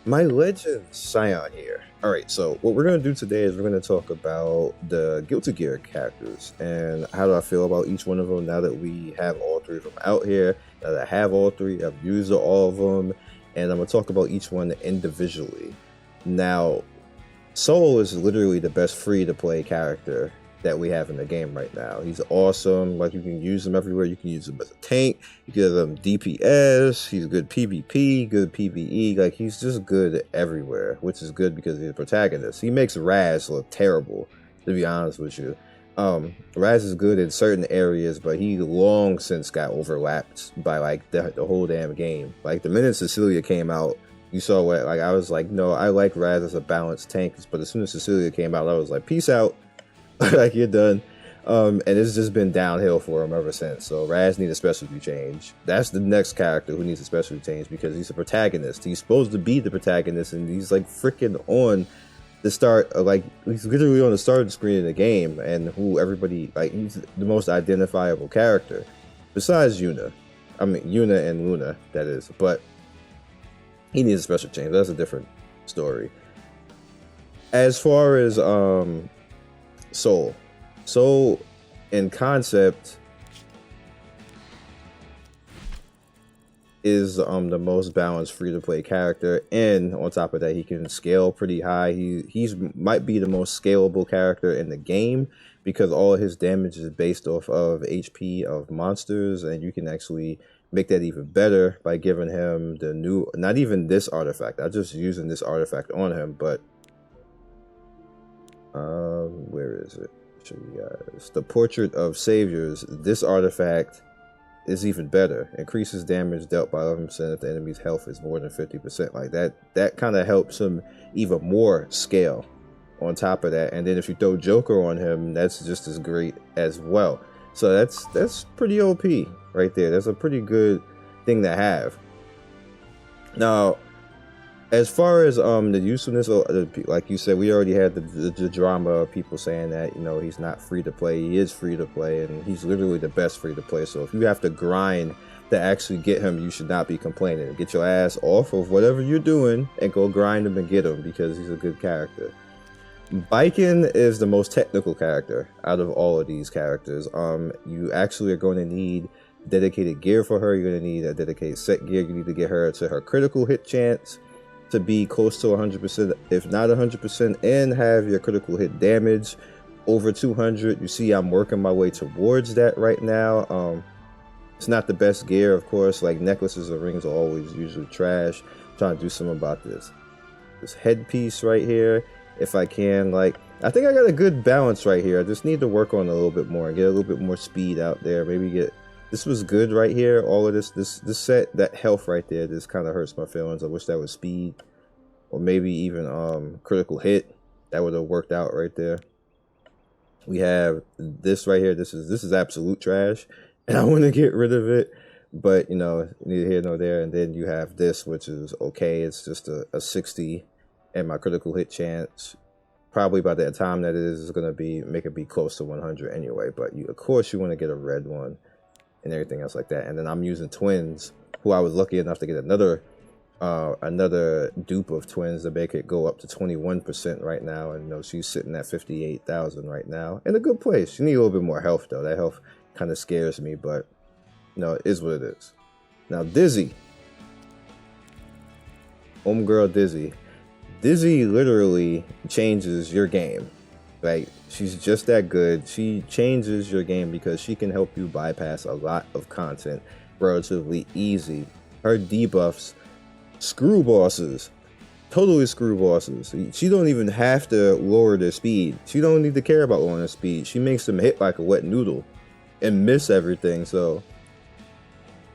My legend Scion here. Alright, so what we're going to do today is we're going to talk about the Guilty Gear characters and how do I feel about each one of them now that we have all three of them out here. Now that I have all three, I've used all of them, and I'm going to talk about each one individually. Now, Soul is literally the best free-to-play character that we have in the game right now. He's awesome. Like, you can use him everywhere. You can use him as a tank. You can use him DPS. He's good PvP, good PvE. Like, he's just good everywhere, which is good because he's a protagonist. He makes Raz look terrible, to be honest with you. Raz is good in certain areas, but he long since got overlapped by like the whole damn game. Like, the minute Cecilia came out, you saw what, like, I was like, no, I like Raz as a balanced tank, but as soon as Cecilia came out, I was like, peace out. Like, you're done. And it's just been downhill for him ever since. So Raz needs a specialty change. That's the next character who needs a specialty change because he's a protagonist. He's supposed to be the protagonist, and he's like freaking on the start, like he's literally on the start screen of the game, and who everybody, like, he's the most identifiable character besides Yuna. I mean, Yuna and Luna, that is. But he needs a special change. That's a different story. As far as Soul in concept is the most balanced free-to-play character, and on top of that, he can scale pretty high. He's might be the most scalable character in the game because all of his damage is based off of HP of monsters, and you can actually make that even better by giving him the new, not even this artifact, I'm just using this artifact on him, but where is it? Show you guys the Portrait of Saviors. This artifact is even better. Increases damage dealt by 11% if the enemy's health is more than 50%. Like that kind of helps him even more scale on top of that. And then if you throw Joker on him, that's just as great as well. So that's pretty OP right there. That's a pretty good thing to have. Now, as far as the usefulness, like you said, we already had the drama of people saying that, you know, he's not free to play. He is free to play, and he's literally the best free to play. So if you have to grind to actually get him, you should not be complaining. Get your ass off of whatever you're doing and go grind him and get him because he's a good character. Baiken is the most technical character out of all of these characters. You actually are going to need dedicated gear for her. You're going to need a dedicated set gear. You need to get her to her critical hit chance to be close to 100%, if not 100%, and have your critical hit damage over 200. You see, I'm working my way towards that right now. It's not the best gear, of course. Like, necklaces or rings are always usually trash. I'm trying to do something about this headpiece right here, if I can. Like, I think I got a good balance right here. I just need to work on it a little bit more and get a little bit more speed out there. Maybe get, this was good right here. All of this set, that health right there, this kind of hurts my feelings. I wish that was speed, or maybe even critical hit. That would have worked out right there. We have this right here. This is absolute trash, and I want to get rid of it. But, you know, neither here nor there. And then you have this, which is okay. It's just a 60, and my critical hit chance, probably by the time that it is going to be, make it be close to 100 anyway. But of course you want to get a red one and everything else like that. And then I'm using twins, who I was lucky enough to get another dupe of twins to make it go up to 21% right now. And, you know, she's sitting at 58,000 right now, in a good place. She needs a little bit more health though. That health kind of scares me, but, you know, it is what it is. Now Dizzy, homegirl Dizzy. Dizzy literally changes your game. Like, she's just that good. She changes your game because she can help you bypass a lot of content relatively easy. Her debuffs screw bosses, totally screw bosses. She don't even have to lower their speed. She don't need to care about lowering their speed. She makes them hit like a wet noodle and miss everything. So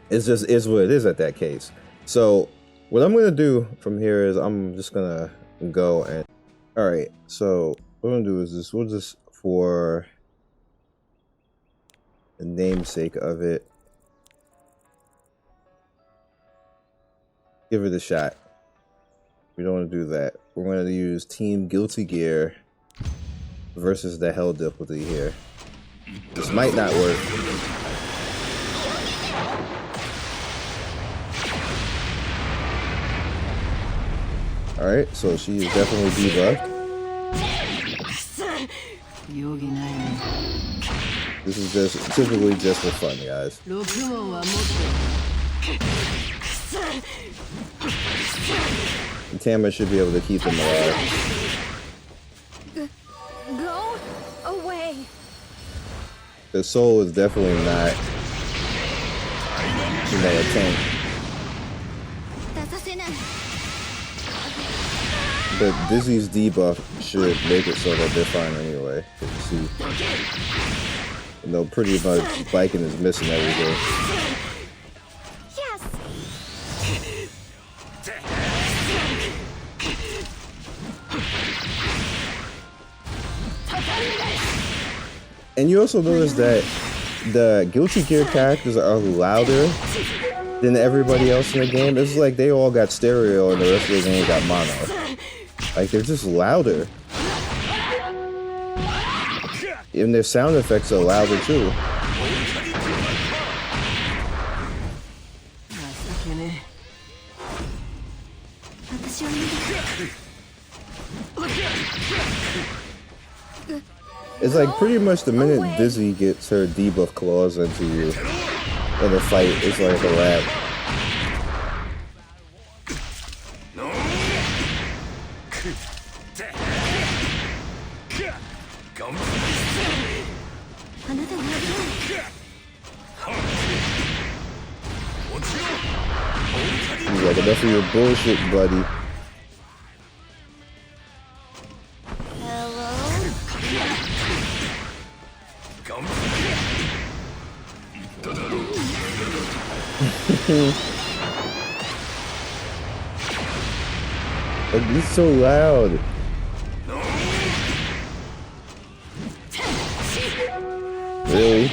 it's just is what it is at that case. So what I'm gonna do from here is I'm just gonna go and, all right, so what I'm gonna do is this, we'll just, for the namesake of it, give it a shot. We don't want to do that. We're going to use Team Guilty Gear versus the Hell difficulty here. This might not work. Alright, so she is definitely debuffed. This is just typically just for fun, guys. And Tamara should be able to keep them alive. Go away. The soul is definitely not, you know, a tank. But Dizzy's debuff should make it so that they're fine anyway. You see, you know, pretty much Viking is missing everything. Yes. And you also notice that the Guilty Gear characters are louder than everybody else in the game. It's like they all got stereo and the rest of the game got mono. Like, they're just louder. And their sound effects are louder too. It's like pretty much the minute Dizzy gets her debuff claws into you in a fight, it's like a wrap. He's like, enough of your bullshit, buddy. Like, he's so loud. Really?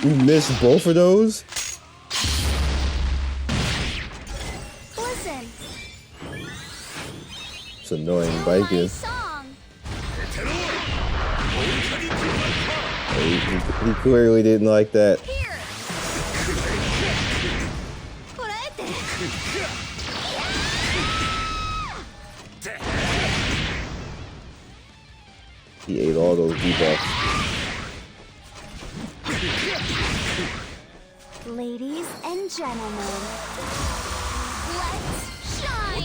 You missed both of those? Listen. It's annoying, Viking. He clearly didn't like that. He ate all those debuffs. Ladies and gentlemen, let's shine.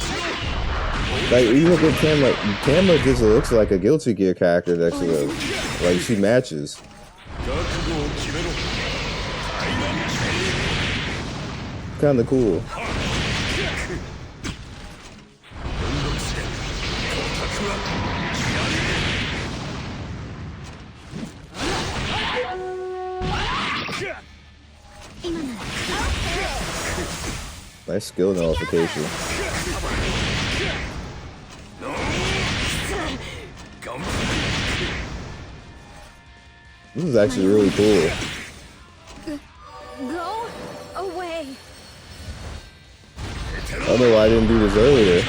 Like, you look at Tamara. Tamara just looks like a Guilty Gear character next to her. Like, she matches. Kinda cool. Nice skill nullification. This is actually really cool. Go away. I don't know why I didn't do this earlier.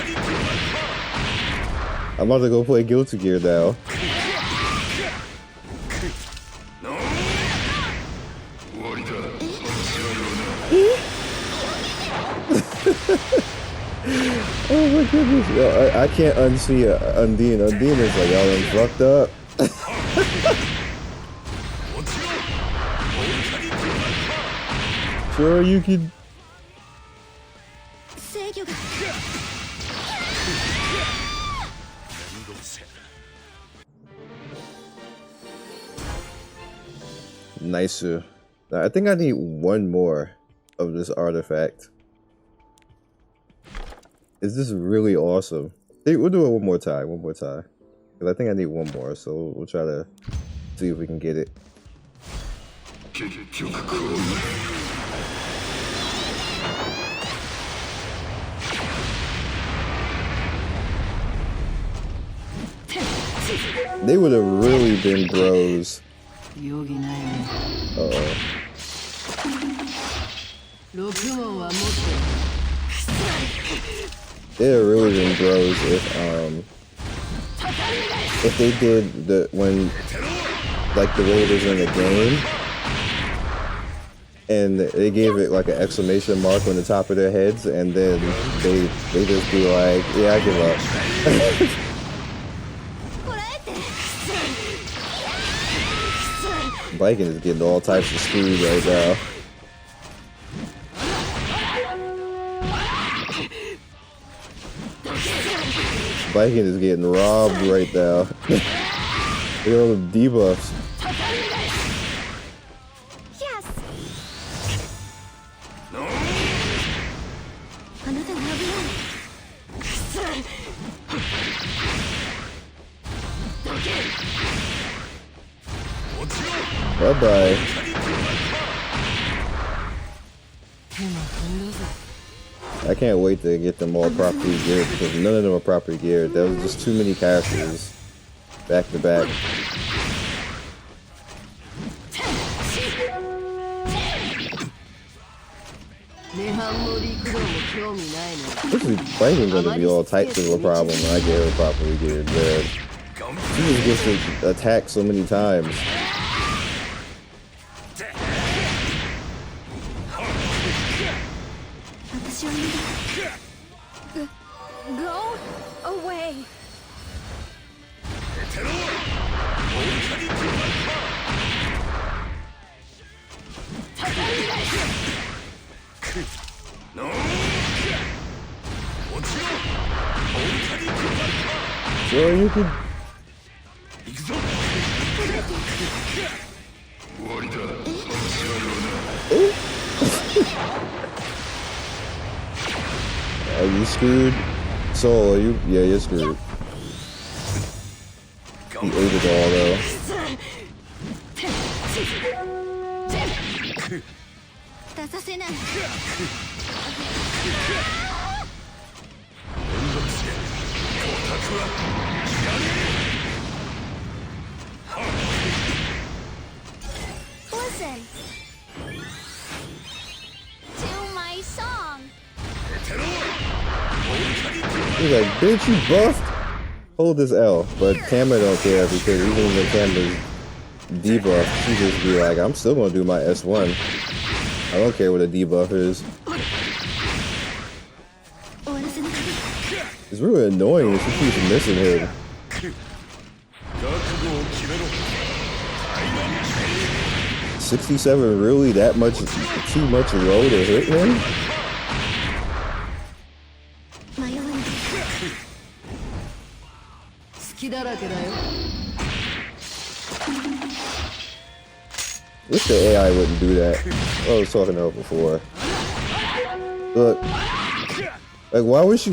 I'm about to go play Guilty Gear now. Oh my goodness. Yo, I can't unsee Undine. Undine is like, y'all done fucked up. Sure, you can. Nicer. I think I need one more of this artifact. Is this really awesome? Hey, we'll do it one more time. Because I think I need one more, so we'll try to see if we can get it. They would have really been bros. Uh-oh. They'd have really been bros if if they did the like the way it is in the game, and they gave it like an exclamation mark on the top of their heads, and then they just be like, yeah, I give up. Viking is getting all types of screwed right now. Viking is getting robbed right now. Look at all the debuffs. Yes. Bye-bye. I can't wait to get them all properly geared because none of them are properly geared. There was just too many characters back to back. This is fighting gonna be all types of a problem when I get her properly geared, man. She just gets to attack so many times. Go away. So you could. Are you screwed? So are you? Yeah, you're screwed. He ate it all though. Listen to my song. He's like, bitch, you buffed? Hold this L. But Tamara don't care because even when Tamara's debuff, she just be like, I'm still gonna do my S1. I don't care what a debuff is. It's really annoying if she keeps missing him. 67 really that much too much low to hit him? Wish the AI wouldn't do that. I was talking about before. Look. Like, why would she...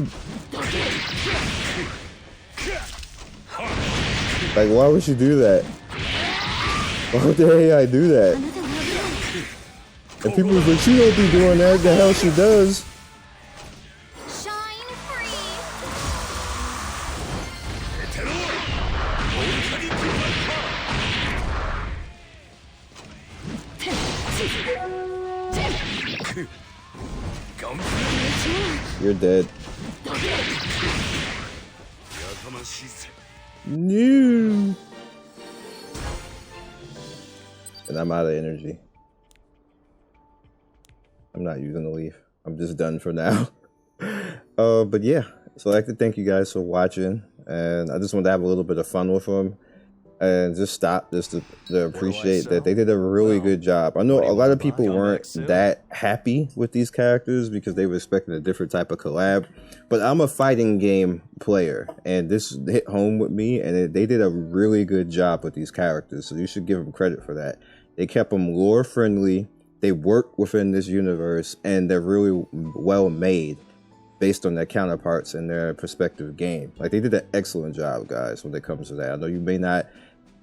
Like, why would she do that? Why would the AI do that? And people was like, she don't be doing that. The hell she does. Shine free. You're dead. No. And I'm out of energy. I'm not using the leaf. I'm just done for now. But yeah, so I'd like to thank you guys for watching, and I just wanted to have a little bit of fun with them and just stop just to appreciate that they did a really good job. I know a lot of people weren't that happy with these characters because they were expecting a different type of collab, but I'm a fighting game player and this hit home with me, and they did a really good job with these characters, so you should give them credit for that. They kept them lore friendly, they work within this universe, and they're really well made based on their counterparts in their respective game. Like, they did an excellent job, guys, when it comes to that. I know you may not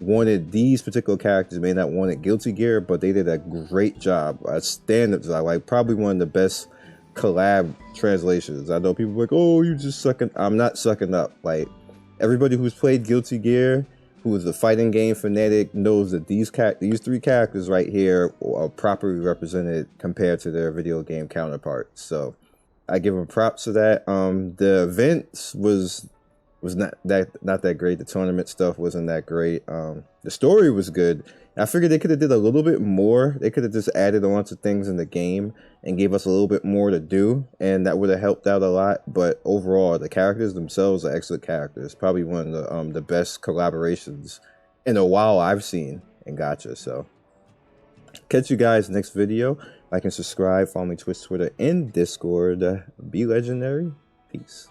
wanted these particular characters, may not wanted Guilty Gear, but they did a great job. A standard job, like probably one of the best collab translations. I know people are like, oh, you just sucking. I'm not sucking up. Like, everybody who's played Guilty Gear, who is a fighting game fanatic, knows that these three characters right here are properly represented compared to their video game counterparts. So I give them props to that. The events was was not that great. The tournament stuff wasn't that great. The story was good. I figured they could have did a little bit more. They could have just added on to things in the game and gave us a little bit more to do, and that would have helped out a lot. But overall, the characters themselves are excellent characters. Probably one of the best collaborations in a while I've seen in Gacha. So catch you guys next video. Like and subscribe. Follow me Twitch, Twitter, and Discord. Be legendary. Peace.